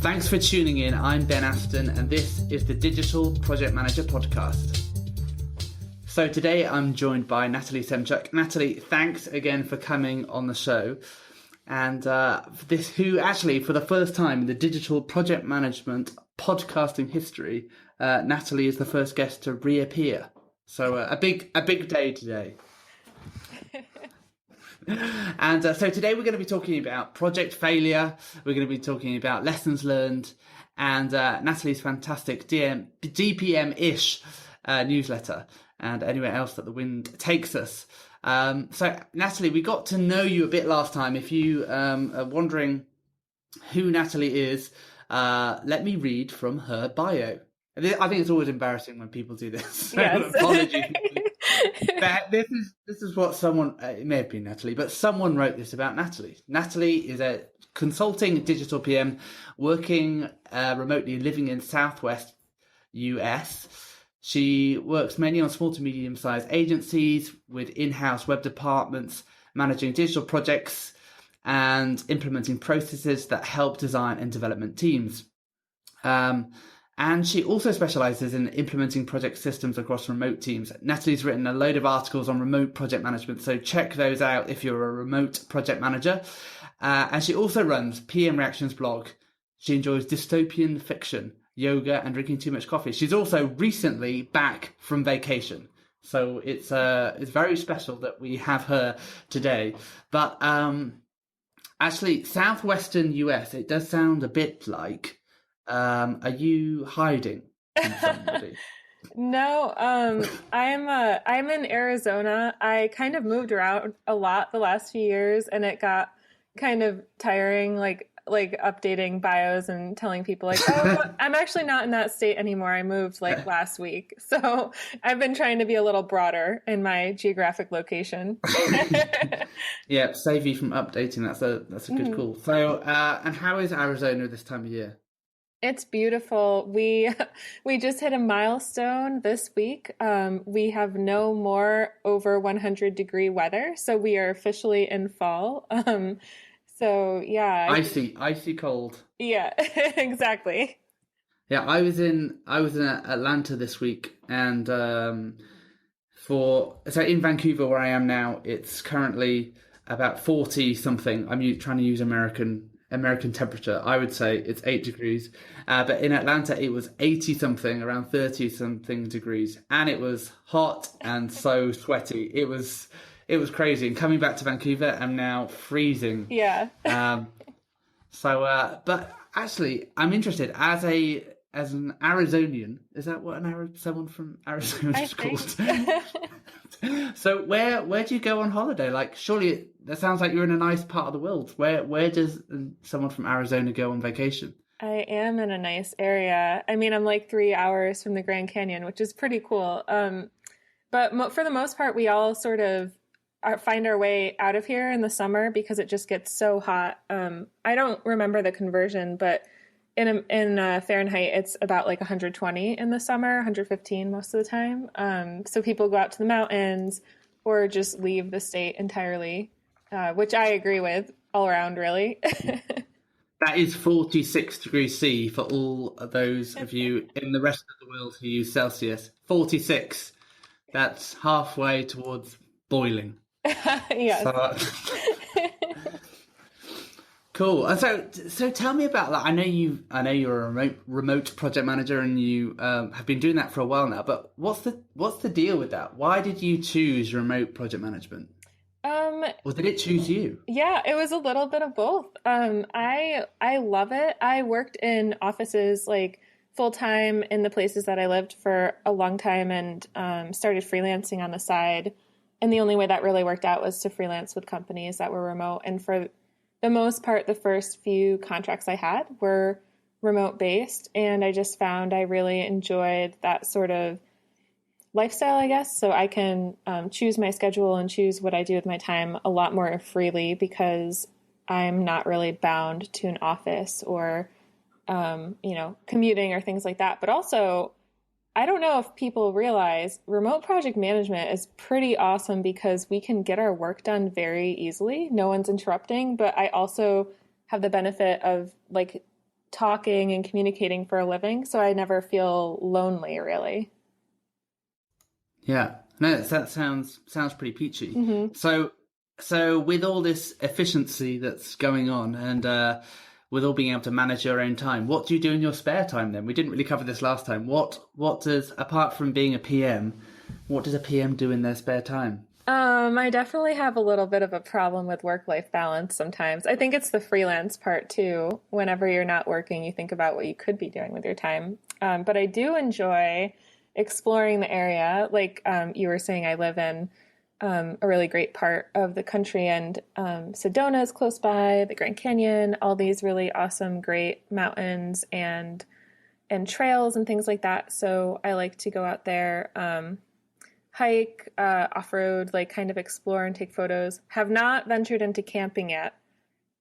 Thanks for tuning in. I'm Ben Aston, and this is the Digital Project Manager Podcast. So today I'm joined by Natalie Semchuk. Natalie, thanks again for coming on the show. And who actually, for the first time in the digital project management podcasting history, Natalie is the first guest to reappear. So a big day today. And so today we're going to be talking about project failure. We're going to be talking about lessons learned and Natalie's fantastic DPM-ish newsletter and anywhere else that the wind takes us. So Natalie, we got to know you a bit last time. If you are wondering who Natalie is, let me read from her bio. I think it's always embarrassing when people do this. So yes. Apologies. But this is what someone, it may have been Natalie, but someone wrote this about Natalie. Natalie is a consulting digital PM working remotely, living in Southwest US. She works mainly on small to medium-sized agencies with in-house web departments, managing digital projects and implementing processes that help design and development teams. And she also specialises in implementing project systems across remote teams. Natalie's written a load of articles on remote project management, so check those out if you're a remote project manager. And she also runs PM Reactions blog. She enjoys dystopian fiction, yoga, and drinking too much coffee. She's also recently back from vacation, so it's very special that we have her today. But actually, southwestern US, it does sound a bit like. Are you hiding from somebody? No, I'm in Arizona. I kind of moved around a lot the last few years, and it got kind of tiring, like updating bios and telling people like, oh, I'm actually not in that state anymore. I moved like last week. So I've been trying to be a little broader in my geographic location. Yeah, save you from updating. That's a good call. So, and how is Arizona this time of year? It's beautiful. We just hit a milestone this week. We have no more over 100-degree weather, so we are officially in fall. So yeah, icy cold. Yeah, exactly. Yeah, I was in Atlanta this week, and in Vancouver where I am now, it's currently about 40 something. I'm trying to use American temperature. I would say it's 8 degrees. But in Atlanta, it was 80 something, around 30 something degrees. And it was hot and so sweaty. It was crazy. And coming back to Vancouver, I'm now freezing. Yeah. But actually, I'm interested as an Arizonian. Is that what someone from Arizona is called? So where do you go on holiday? Like, surely that sounds like you're in a nice part of the world. Where does someone from Arizona go on vacation? I am in a nice area. I mean, I'm like 3 hours from the Grand Canyon, which is pretty cool. But for the most part, we all sort of find our way out of here in the summer because it just gets so hot. I don't remember the conversion, but in Fahrenheit, it's about like 120 in the summer, 115 most of the time. So people go out to the mountains or just leave the state entirely, which I agree with all around, really. That is 46 degrees C for all of those of you in the rest of the world who use Celsius. 46. That's halfway towards boiling. Yes. Cool. And so tell me about that. I know you're a remote project manager, and you have been doing that for a while now. But what's the deal with that? Why did you choose remote project management? Or did it choose you? Yeah, it was a little bit of both. I love it. I worked in offices like full time in the places that I lived for a long time, and started freelancing on the side. And the only way that really worked out was to freelance with companies that were remote. And for the most part, the first few contracts I had were remote based. And I just found I really enjoyed that sort of lifestyle, I guess. So I can choose my schedule and choose what I do with my time a lot more freely because I'm not really bound to an office or, commuting or things like that. But also, I don't know if people realize remote project management is pretty awesome because we can get our work done very easily. No one's interrupting, but I also have the benefit of like talking and communicating for a living, so I never feel lonely really. Yeah. No, that sounds pretty peachy. Hmm. So with all this efficiency that's going on, and with all being able to manage your own time, what do you do in your spare time then? We didn't really cover this last time. What does, apart from being a PM, what does a PM do in their spare time? I definitely have a little bit of a problem with work-life balance sometimes. I think it's the freelance part too. Whenever you're not working, you think about what you could be doing with your time. But I do enjoy exploring the area. Like you were saying, I live in a really great part of the country, and Sedona is close by, the Grand Canyon, all these really awesome, great mountains and trails and things like that. So I like to go out there. Hike, off road, like kind of explore and take photos. Have not ventured into camping yet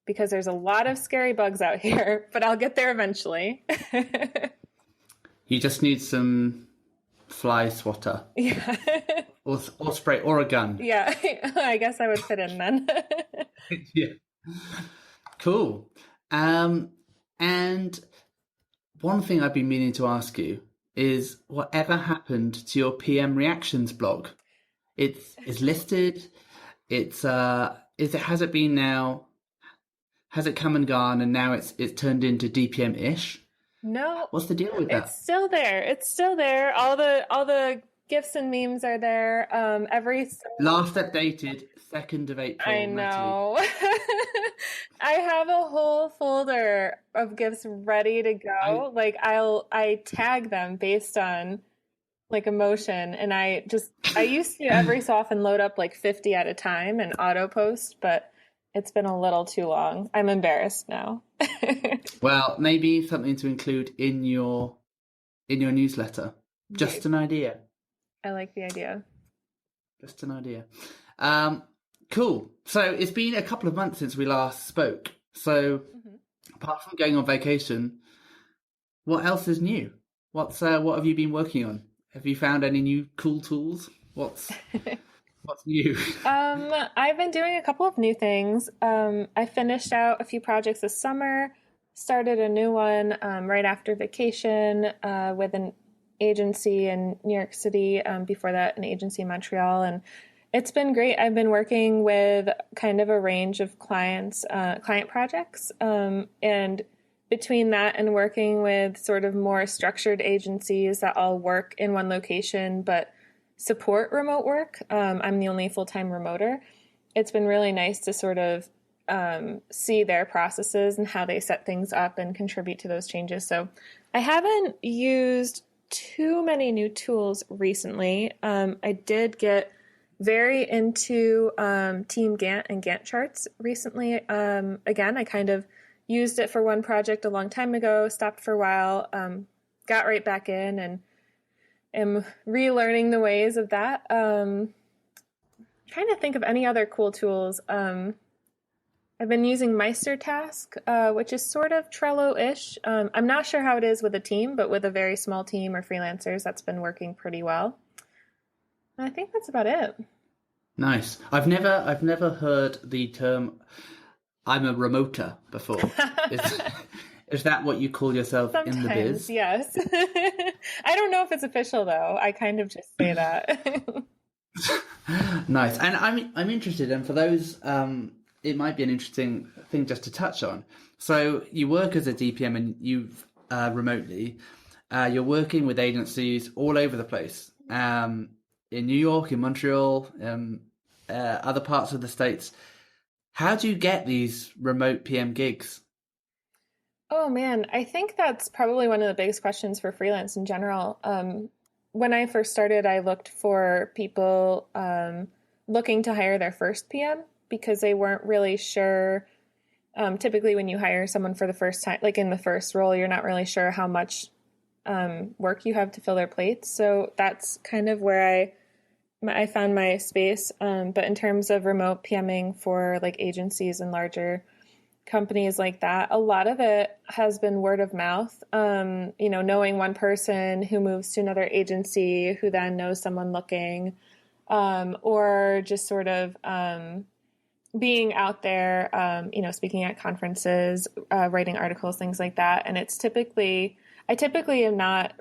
because there's a lot of scary bugs out here, but I'll get there eventually. You just need some fly swatter Yeah. or spray or a gun. Yeah, I guess I would fit in then. Yeah. Cool. And one thing I've been meaning to ask you is whatever happened to your PM reactions blog? It's listed. Has it been now? Has it come and gone and now it's turned into DPM-ish? No, What's the deal with that? it's still there. It's still there. All the gifs and memes are there. Last updated 2nd of April. I Natalie. know. I have a whole folder of gifts ready to go. Like I tag them based on like emotion, and I used to every so often load up like 50 at a time and auto post, but it's been a little too long. I'm embarrassed now. Well, maybe something to include in your newsletter. Just an idea. I like the idea. Just an idea. Cool. So it's been a couple of months since we last spoke. So apart from going on vacation, what else is new? What have you been working on? Have you found any new cool tools? What's new? I've been doing a couple of new things. I finished out a few projects this summer, started a new one right after vacation with an agency in New York City. Before that, an agency in Montreal, and it's been great. I've been working with kind of a range of client projects, and between that and working with sort of more structured agencies that all work in one location but support remote work. I'm the only full-time remoter. It's been really nice to sort of see their processes and how they set things up and contribute to those changes. So I haven't used too many new tools recently. I did get very into Team Gantt and Gantt charts recently. Again, I kind of used it for one project a long time ago, stopped for a while, got right back in, and am relearning the ways of that. Trying to think of any other cool tools. I've been using MeisterTask, which is sort of Trello-ish. I'm not sure how it is with a team, but with a very small team or freelancers, that's been working pretty well. And I think that's about it. Nice. I've never heard the term "I'm a remoter" before. Is that what you call yourself in the biz? Yes. I don't know if it's official though. I kind of just say that. Nice. And I'm interested, and for those, it might be an interesting thing just to touch on. So you work as a DPM and you've remotely, you're working with agencies all over the place. In New York, in Montreal, other parts of the States. How do you get these remote PM gigs? Oh man, I think that's probably one of the biggest questions for freelance in general. When I first started, I looked for people looking to hire their first PM because they weren't really sure. Typically, when you hire someone for the first time, like in the first role, you're not really sure how much work you have to fill their plates. So that's kind of where I found my space. But in terms of remote PMing for like agencies and larger companies like that, a lot of it has been word of mouth. Knowing one person who moves to another agency who then knows someone looking, or just sort of being out there, speaking at conferences, writing articles, things like that. And I typically am not,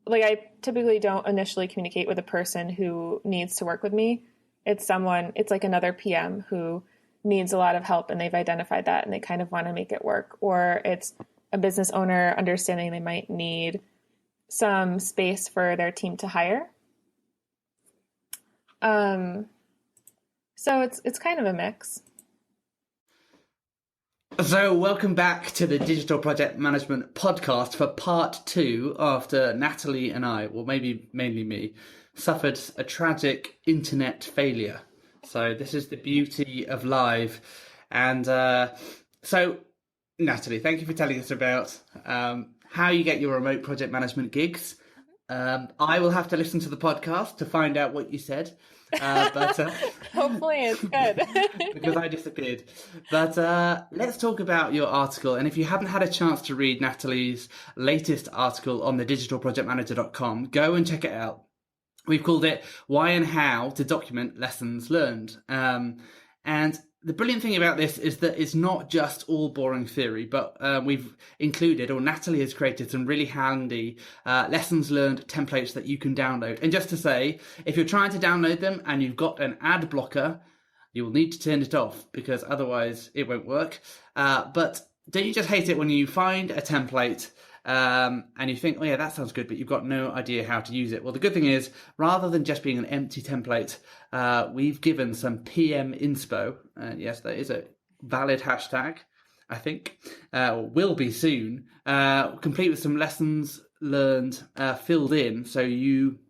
like, I typically don't initially communicate with a person who needs to work with me. It's like another PM who needs a lot of help and they've identified that and they kind of want to make it work. Or it's a business owner understanding they might need some space for their team to hire. So it's kind of a mix. So welcome back to the Digital Project Management podcast for part 2 after Natalie and I, well maybe mainly me, suffered a tragic internet failure. So this is the beauty of live. And so Natalie, thank you for telling us about how you get your remote project management gigs. I will have to listen to the podcast to find out what you said. But hopefully it's good. because I disappeared. But let's talk about your article. And if you haven't had a chance to read Natalie's latest article on the digitalprojectmanager.com, go and check it out. We've called it Why and How to Document Lessons Learned. And the brilliant thing about this is that it's not just all boring theory, but we've included, or Natalie has created, some really handy lessons learned templates that you can download. And just to say, if you're trying to download them and you've got an ad blocker, you will need to turn it off because otherwise it won't work. But don't you just hate it when you find a template and you think, oh yeah, that sounds good, but you've got no idea how to use it? Well, the good thing is, rather than just being an empty template, we've given some PM inspo. Yes, that is a valid hashtag, I think, or will be soon, complete with some lessons learned filled in, so you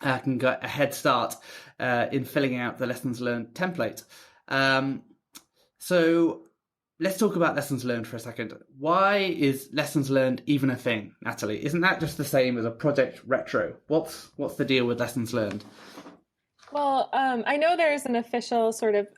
can get a head start in filling out the lessons learned template. So let's talk about lessons learned for a second. Why is lessons learned even a thing, Natalie? Isn't that just the same as a project retro? What's the deal with lessons learned? Well, I know there's an official sort of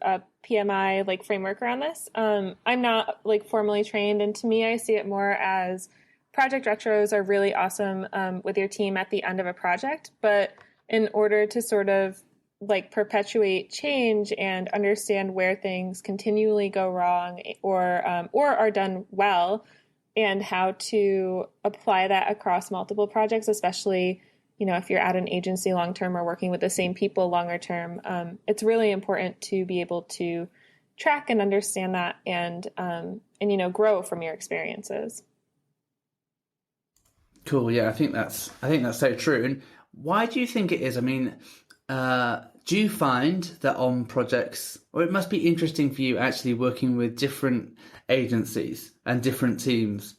PMI like framework around this. I'm not like formally trained, and to me, I see it more as project retros are really awesome with your team at the end of a project. But in order to sort of like perpetuate change and understand where things continually go wrong or are done well, and how to apply that across multiple projects, especially if you're at an agency long term or working with the same people longer term, it's really important to be able to track and understand that and grow from your experiences. Cool. Yeah, I think that's so true. And why do you think it is? I mean, do you find that on projects, or it must be interesting for you actually working with different agencies and different teams,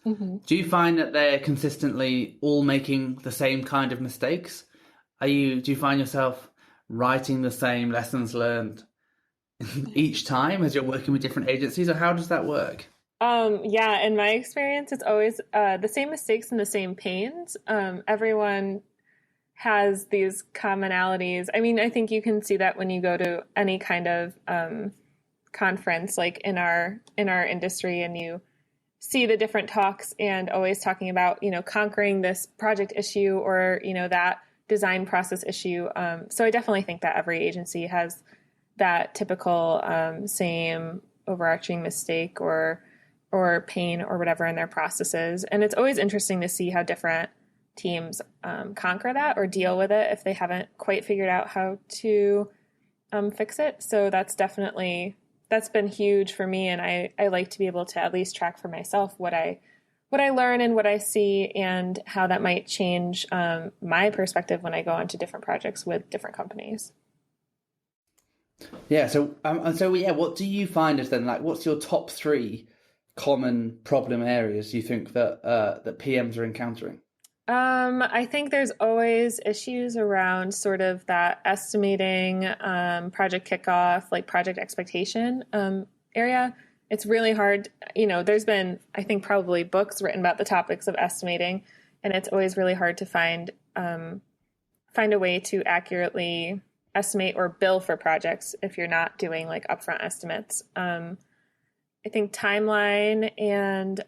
do you find that they're consistently all making the same kind of mistakes? Do you find yourself writing the same lessons learned each time as you're working with different agencies, or how does that work? Yeah, in my experience, it's always the same mistakes and the same pains. Everyone has these commonalities. I mean, I think you can see that when you go to any kind of conference, like in our industry, and you see the different talks and always talking about, conquering this project issue or, that design process issue. So I definitely think that every agency has that typical same overarching mistake or pain or whatever in their processes. And it's always interesting to see how different teams conquer that or deal with it if they haven't quite figured out how to fix it. So that's been huge for me. And I like to be able to at least track for myself what I learn and what I see and how that might change my perspective when I go onto different projects with different companies. Yeah. So what do you find is then, like, what's your top 3 common problem areas you think that PMs are encountering? I think there's always issues around sort of that estimating, project kickoff, like project expectation area. It's really hard. There's been, I think, probably books written about the topics of estimating, and it's always really hard to find a way to accurately estimate or bill for projects if you're not doing like upfront estimates. I think timeline and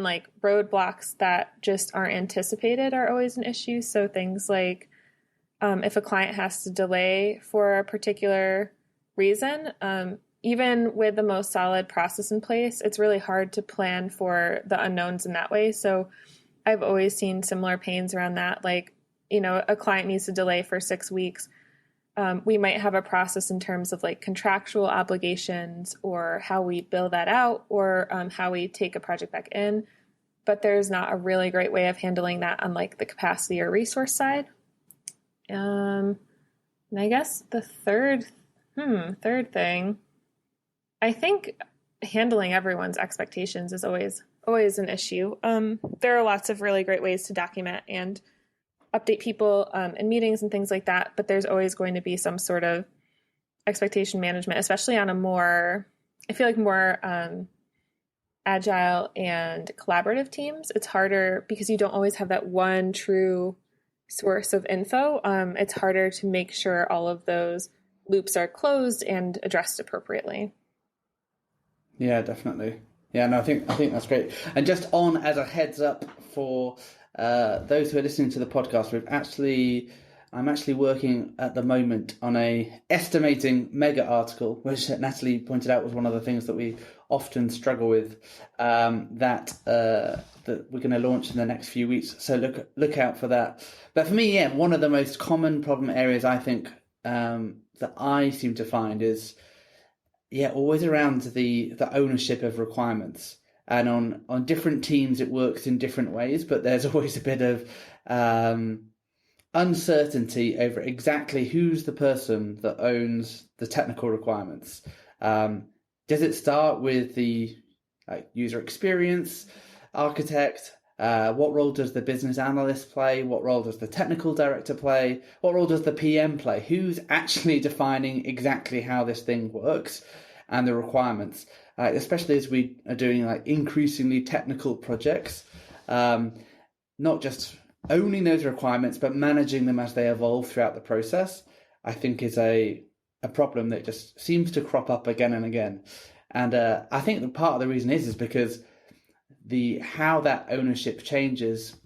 like roadblocks that just aren't anticipated are always an issue. So things like if a client has to delay for a particular reason, even with the most solid process in place, it's really hard to plan for the unknowns in that way. So I've always seen similar pains around that. Like, a client needs to delay for 6 weeks. We might have a process in terms of like contractual obligations or how we bill that out, or how we take a project back in. But there's not a really great way of handling that on like the capacity or resource side. And I guess the third thing, I think handling everyone's expectations is always an issue. There are lots of really great ways to document and update people in meetings and things like that, but there's always going to be some sort of expectation management, especially on a more agile and collaborative teams. It's harder because you don't always have that one true source of info. It's harder to make sure all of those loops are closed and addressed appropriately. Yeah, definitely. Yeah, no, I think that's great. And just on as a heads up for those who are listening to the podcast, I'm actually working at the moment on a estimating mega article, which Natalie pointed out was one of the things that we often struggle with, that we're going to launch in the next few weeks. So look out for that. But for me, yeah, one of the most common problem areas I think that I seem to find is, always around the ownership of requirements. And on different teams, it works in different ways, but there's always a bit of uncertainty over exactly who's the person that owns the technical requirements. Does it start with the user experience architect? What role does the business analyst play? What role does the technical director play? What role does the PM play? Who's actually defining exactly how this thing works and the requirements? Especially as we are doing like increasingly technical projects, not just owning those requirements, but managing them as they evolve throughout the process, I think is a problem that just seems to crop up again and again. And I think that part of the reason is because how that ownership changes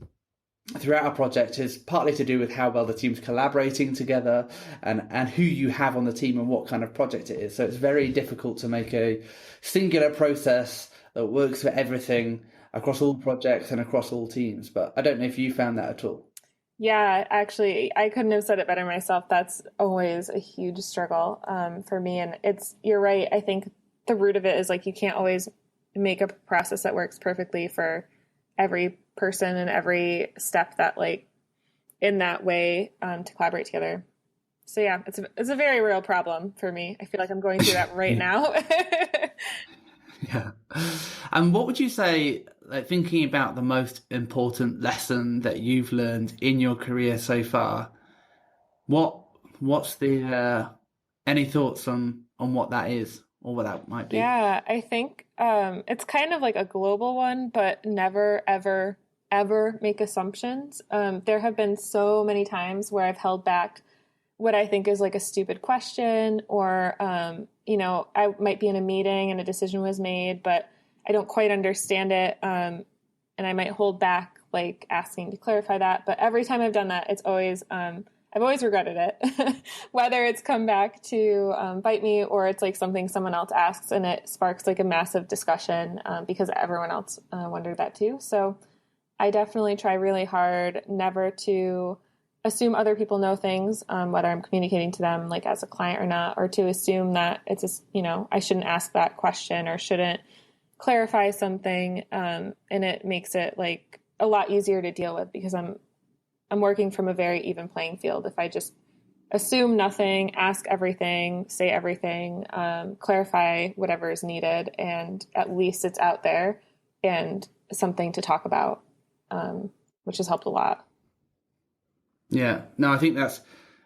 throughout a project is partly to do with how well the team's collaborating together and who you have on the team and what kind of project it is. So it's very difficult to make a singular process that works for everything across all projects and across all teams. But I don't know if you found that at all. Yeah, actually, I couldn't have said it better myself. That's always a huge struggle for me. And you're right. I think the root of it is like you can't always make a process that works perfectly for every person and every step that like in that way to collaborate together. So yeah, it's a very real problem for me. I feel like I'm going through that right now. Yeah. And what would you say, like thinking about the most important lesson that you've learned in your career so far, what's the any thoughts on what that is or what that might be? Yeah, I think it's kind of like a global one, but never, ever, ever make assumptions. There have been so many times where I've held back what I think is like a stupid question, or, I might be in a meeting and a decision was made, but I don't quite understand it. And I might hold back like asking to clarify that. But every time I've done that, it's always, I've always regretted it, whether it's come back to bite me or it's like something someone else asks and it sparks like a massive discussion because everyone else wondered that too. So I definitely try really hard never to assume other people know things, whether I'm communicating to them like as a client or not, or to assume that it's I shouldn't ask that question or shouldn't clarify something. And it makes it like a lot easier to deal with because I'm working from a very even playing field. If I just assume nothing, ask everything, say everything, clarify whatever is needed, and at least it's out there and something to talk about, which has helped a lot. Yeah, no, I think that's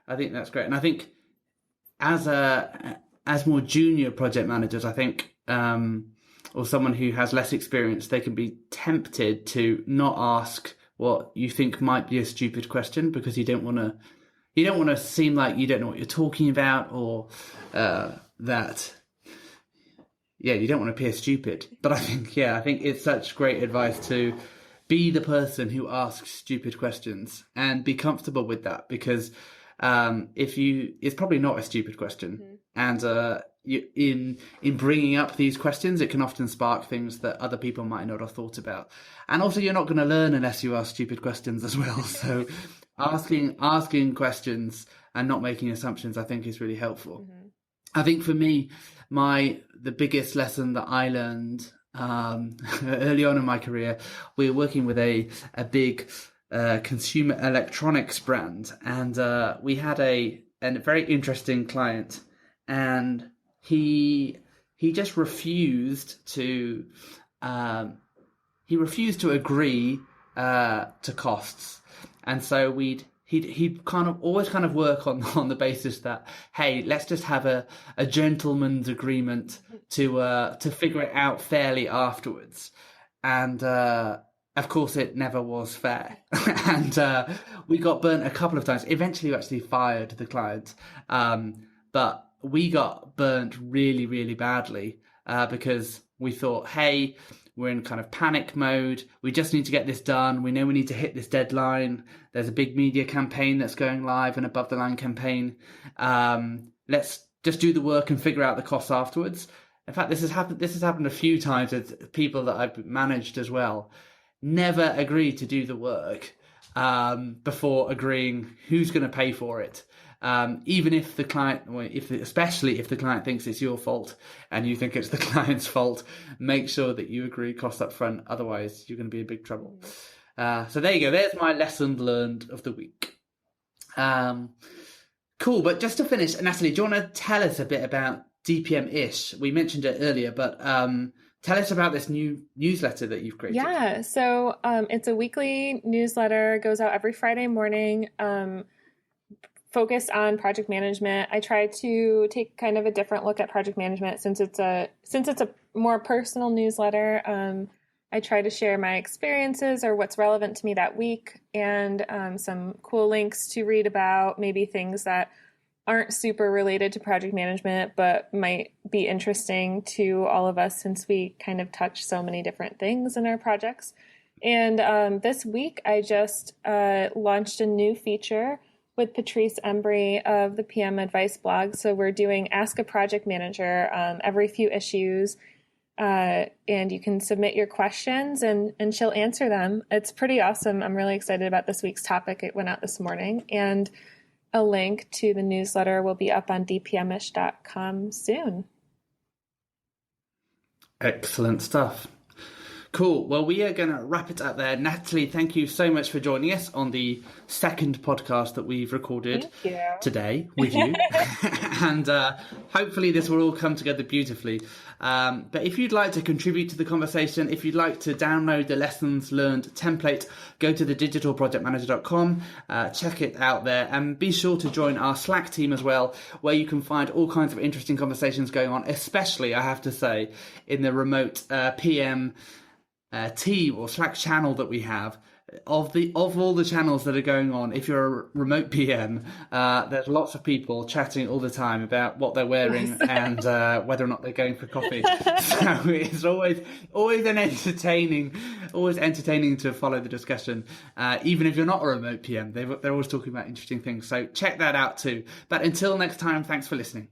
great. And I think as more junior project managers, I think, or someone who has less experience, they can be tempted to not ask what you think might be a stupid question because you don't want to seem like you don't know what you're talking about, or that you don't want to appear stupid. But I think it's such great advice to be the person who asks stupid questions and be comfortable with that, because it's probably not a stupid question, and in bringing up these questions, it can often spark things that other people might not have thought about. And also, you're not going to learn unless you ask stupid questions as well. So asking questions and not making assumptions, I think, is really helpful. Mm-hmm. I think for me, the biggest lesson that I learned early on in my career, we were working with a big consumer electronics brand, and we had a very interesting client, and he just refused to agree to costs, and so he'd kind of always work on the basis that, hey, let's just have a gentleman's agreement to figure it out fairly afterwards. And of course it never was fair. And we got burnt a couple of times. Eventually we actually fired the client. But we got burnt really, really badly because we thought, hey, we're in kind of panic mode. We just need to get this done. We know we need to hit this deadline. There's a big media campaign that's going live, an above the line campaign. Let's just do the work and figure out the costs afterwards. In fact, this has happened a few times with people that I've managed as well. Never agreed to do the work before agreeing who's going to pay for it. Even if the client, especially if the client thinks it's your fault and you think it's the client's fault, make sure that you agree costs up front. Otherwise, you're going to be in big trouble. So there you go. There's my lesson learned of the week. Cool. But just to finish, Natalie, do you want to tell us a bit about DPM-ish? We mentioned it earlier, but tell us about this new newsletter that you've created. Yeah. So it's a weekly newsletter, goes out every Friday morning. Focused on project management. I try to take kind of a different look at project management since it's a more personal newsletter. I try to share my experiences or what's relevant to me that week, and some cool links to read about, maybe things that aren't super related to project management but might be interesting to all of us since we kind of touch so many different things in our projects. And this week I just launched a new feature with Patrice Embry of the PM Advice blog. So we're doing Ask a Project Manager every few issues, and you can submit your questions and she'll answer them. It's pretty awesome. I'm really excited about this week's topic. It went out this morning, and a link to the newsletter will be up on dpmish.com soon. Excellent stuff. Cool. Well, we are going to wrap it up there. Natalie, thank you so much for joining us on the second podcast that we've recorded today with you. And hopefully this will all come together beautifully. But if you'd like to contribute to the conversation, if you'd like to download the lessons learned template, go to thedigitalprojectmanager.com, check it out there, and be sure to join our Slack team as well, where you can find all kinds of interesting conversations going on, especially, I have to say, in the remote PM team or Slack channel that we have. Of all the channels that are going on, if you're a remote PM, there's lots of people chatting all the time about what they're wearing and whether or not they're going for coffee. So it's always entertaining to follow the discussion. Even if you're not a remote PM, they're always talking about interesting things. So check that out too. But until next time, thanks for listening.